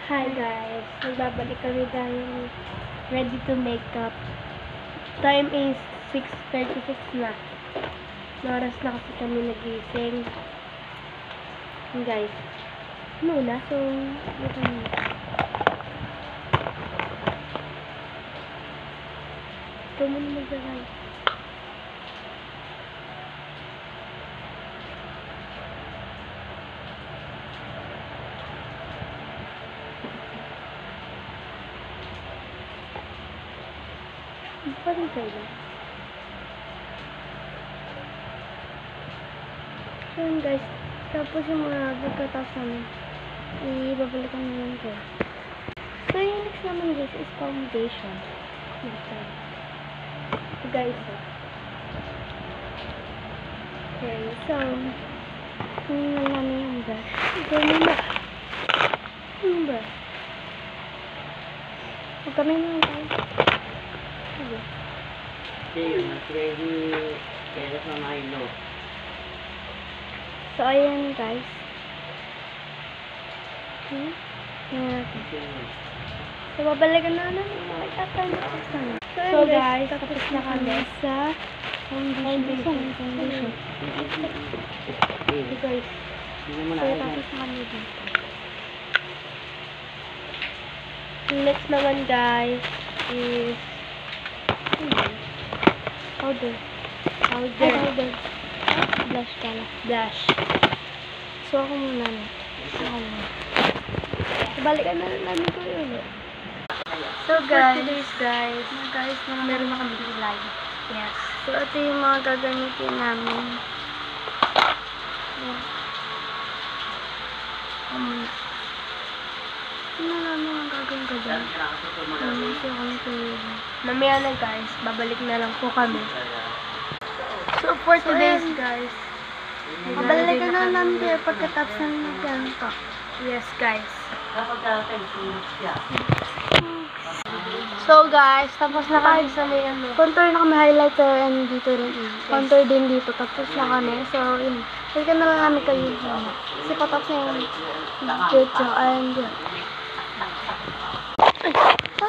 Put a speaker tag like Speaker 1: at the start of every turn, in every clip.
Speaker 1: Hi guys, nagbabalik kami dahil ready to make up. Time is 6:36 na. Oras na kasi kami nagising. Guys, muna, so ito na. Ito muna mag-live. Parang kayo. So yun guys, tapos yung mga pagkatapos namin, ibabalikan naman ko. So yung next naman guys is foundation. So guys, okay, so tingnan namin yung brush. Ito muna. Yung brush. Huwag kami naman tayo. So, ayan guys. So, babalikan na namin. So, guys, tapos na kami sa foundation. So, guys. So, tapos na kami dito. Next naman guys is powder. Blush pala. Blush. So, ako muna. Balikan na namin ko yun. So, guys. Meron na kami live. Yes. So, ito yung mga gagamitin namin. Yan. Ano namin ang gagawin ko dyan? Mamaya na guys, babalik na lang po kami. So for today's guys, babalik na namin kayo pagkatapos ng ganito. Yes guys. So guys, tapos na kami sa may ano. Contour na kami, highlighter, and dito rin. Contour din dito, tapos na kami. So yun, balikan na lang namin kayo dyan. Kasi patapos na yung video, and yun.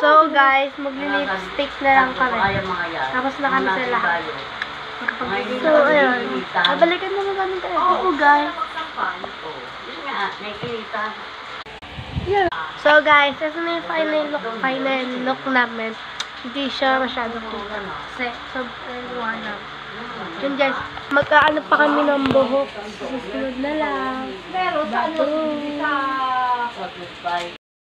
Speaker 1: So guys, magli-lipstick na lang kami. Tapos na kami sa lahat. So ayun, babalikan na lang kami kayo. Oo guys. So guys, ito na yung final look namin. Hindi siya masyadong kita. Kasi sobrang liwanag. Yun guys, magkaano pa kami ng buhok. Susunod na lang. Pero sa ano,